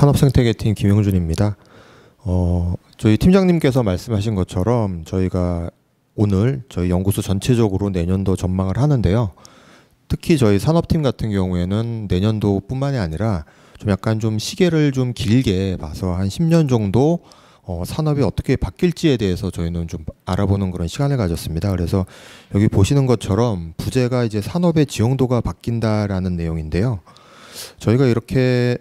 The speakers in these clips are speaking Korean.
산업생태계팀 김영준입니다. 저희 팀장님께서 말씀하신 것처럼 저희가 오늘 저희 연구소 전체적으로 내년도 전망을 하는데요. 특히 저희 산업팀 같은 경우에는 내년도뿐만이 아니라 좀 약간 좀 시계를 좀 길게 봐서 한 10년 정도 산업이 어떻게 바뀔지에 대해서 저희는 좀 알아보는 그런 시간을 가졌습니다. 그래서 여기 보시는 것처럼 부제가 이제 산업의 지형도가 바뀐다라는 내용인데요. 저희가 이렇게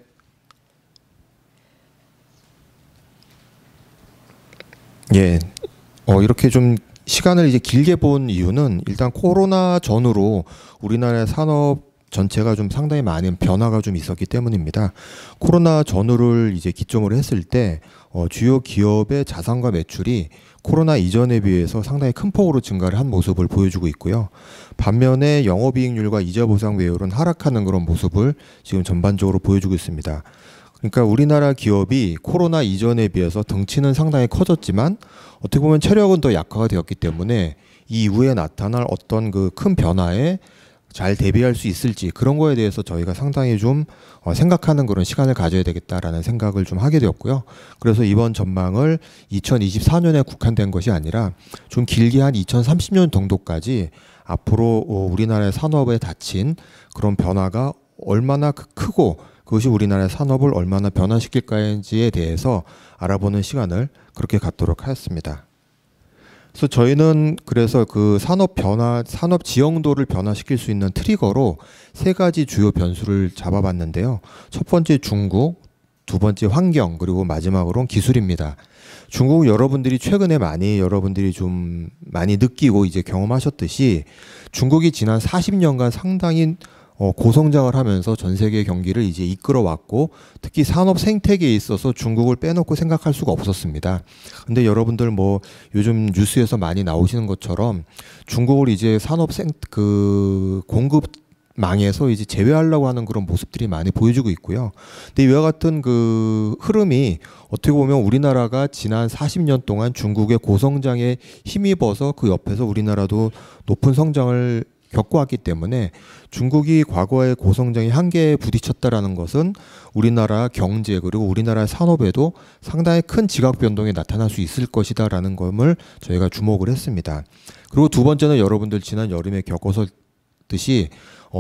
이렇게 좀 시간을 이제 길게 본 이유는 일단 코로나 전후로 우리나라의 산업 전체가 좀 상당히 많은 변화가 좀 있었기 때문입니다. 코로나 전후를 이제 기점으로 했을 때 주요 기업의 자산과 매출이 코로나 이전에 비해서 상당히 큰 폭으로 증가를 한 모습을 보여주고 있고요. 반면에 영업이익률과 이자 보상 배율은 하락하는 그런 모습을 지금 전반적으로 보여주고 있습니다. 그러니까 우리나라 기업이 코로나 이전에 비해서 덩치는 상당히 커졌지만 어떻게 보면 체력은 더 약화가 되었기 때문에 이후에 나타날 어떤 그 큰 변화에 잘 대비할 수 있을지 그런 거에 대해서 저희가 상당히 좀 생각하는 그런 시간을 가져야 되겠다라는 생각을 좀 하게 되었고요. 그래서 이번 전망을 2024년에 국한된 것이 아니라 좀 길게 한 2030년 정도까지 앞으로 우리나라의 산업에 닥친 그런 변화가 얼마나 크고 그것이 우리나라의 산업을 얼마나 변화시킬까지에 대해서 알아보는 시간을 그렇게 갖도록 하였습니다. 그래서 저희는 그 산업 지형도를 변화시킬 수 있는 트리거로 세 가지 주요 변수를 잡아봤는데요. 첫 번째 중국, 두 번째 환경, 그리고 마지막으로는 기술입니다. 중국 여러분들이 최근에 여러분들이 좀 많이 느끼고 이제 경험하셨듯이 중국이 지난 40년간 상당히 고성장을 하면서 전 세계 경기를 이제 이끌어왔고 특히 산업 생태계에 있어서 중국을 빼놓고 생각할 수가 없었습니다. 근데 여러분들 요즘 뉴스에서 많이 나오시는 것처럼 중국을 이제 공급망에서 이제 제외하려고 하는 그런 모습들이 많이 보여주고 있고요. 근데 이와 같은 그 흐름이 어떻게 보면 우리나라가 지난 40년 동안 중국의 고성장에 힘입어서 그 옆에서 우리나라도 높은 성장을 겪어왔기 때문에 중국이 과거의 고성장의 한계에 부딪혔다라는 것은 우리나라 경제 그리고 우리나라 산업에도 상당히 큰 지각 변동이 나타날 수 있을 것이다라는 점을 저희가 주목을 했습니다. 그리고 두 번째는 여러분들 지난 여름에 겪었듯이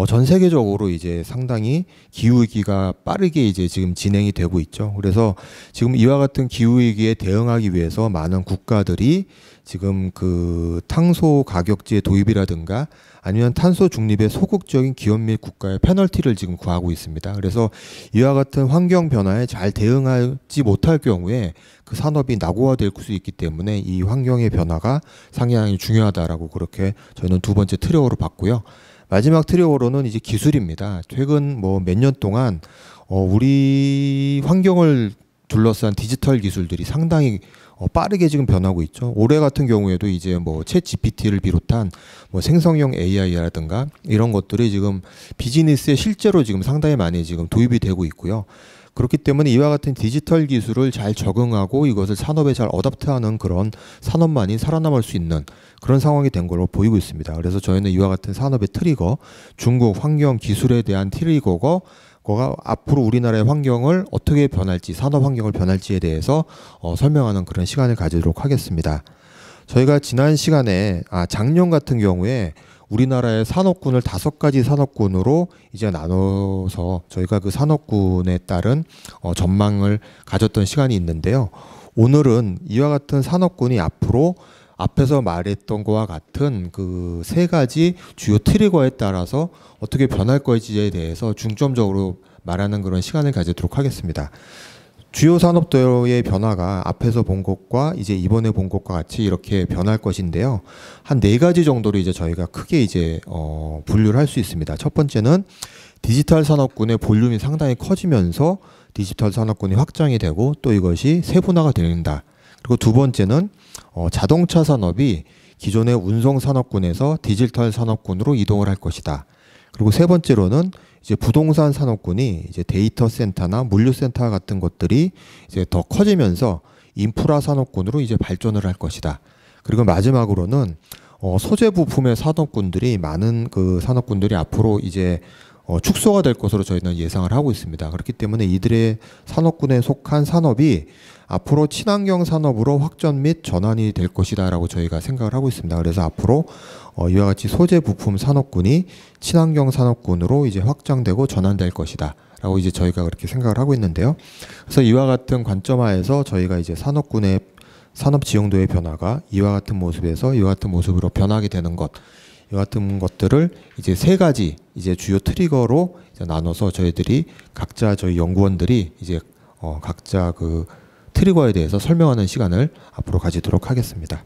전 세계적으로 이제 상당히 기후위기가 빠르게 이제 지금 진행이 되고 있죠. 그래서 지금 이와 같은 기후위기에 대응하기 위해서 많은 국가들이 지금 그 탄소 가격제 도입이라든가 아니면 탄소 중립의 소극적인 기업 및 국가의 페널티를 지금 구하고 있습니다. 그래서 이와 같은 환경 변화에 잘 대응하지 못할 경우에 그 산업이 낙오화될 수 있기 때문에 이 환경의 변화가 상당히 중요하다라고 그렇게 저희는 두 번째 트리거로 봤고요. 마지막 트리거로는 이제 기술입니다. 최근 몇 년 동안 우리 환경을 둘러싼 디지털 기술들이 상당히 빠르게 지금 변하고 있죠. 올해 같은 경우에도 이제 챗 GPT를 비롯한 생성형 AI라든가 이런 것들이 지금 비즈니스에 실제로 지금 상당히 많이 지금 도입이 되고 있고요. 그렇기 때문에 이와 같은 디지털 기술을 잘 적응하고 이것을 산업에 잘 어댑트하는 그런 산업만이 살아남을 수 있는 그런 상황이 된 걸로 보이고 있습니다. 그래서 저희는 이와 같은 산업의 트리거, 중국 환경 기술에 대한 트리거가 앞으로 우리나라의 환경을 어떻게 변할지, 산업 환경을 변할지에 대해서 설명하는 그런 시간을 가지도록 하겠습니다. 저희가 지난 시간에 작년 같은 경우에 우리나라의 산업군을 5가지 산업군으로 이제 나눠서 저희가 그 산업군에 따른 전망을 가졌던 시간이 있는데요. 오늘은 이와 같은 산업군이 앞으로 앞에서 말했던 것과 같은 그 세 가지 주요 트리거에 따라서 어떻게 변할 것인지에 대해서 중점적으로 말하는 그런 시간을 가지도록 하겠습니다. 주요 산업도의 변화가 앞에서 본 것과 이제 이번에 본 것과 같이 이렇게 변할 것인데요. 한 4가지 정도로 이제 저희가 크게 이제 분류를 할 수 있습니다. 첫 번째는 디지털 산업군의 볼륨이 상당히 커지면서 디지털 산업군이 확장이 되고 또 이것이 세분화가 된다. 그리고 두 번째는 자동차 산업이 기존의 운송 산업군에서 디지털 산업군으로 이동을 할 것이다. 그리고 세 번째로는 이제 부동산 산업군이 이제 데이터 센터나 물류 센터 같은 것들이 이제 더 커지면서 인프라 산업군으로 이제 발전을 할 것이다. 그리고 마지막으로는 소재 부품의 산업군들이 많은 그 산업군들이 앞으로 이제 축소가 될 것으로 저희는 예상을 하고 있습니다. 그렇기 때문에 이들의 산업군에 속한 산업이 앞으로 친환경 산업으로 확전 및 전환이 될 것이다라고 저희가 생각을 하고 있습니다. 그래서 앞으로 이와 같이 소재 부품 산업군이 친환경 산업군으로 이제 확장되고 전환될 것이다라고 이제 저희가 그렇게 생각을 하고 있는데요. 그래서 이와 같은 관점하에서 저희가 이제 산업군의 산업 지형도의 변화가 이와 같은 모습에서 이와 같은 모습으로 변하게 되는 것, 이와 같은 것들을 이제 세 가지 이제 주요 트리거로 이제 나눠서 저희들이 각자 저희 연구원들이 이제 각자 그 트리거에 대해서 설명하는 시간을 앞으로 가지도록 하겠습니다.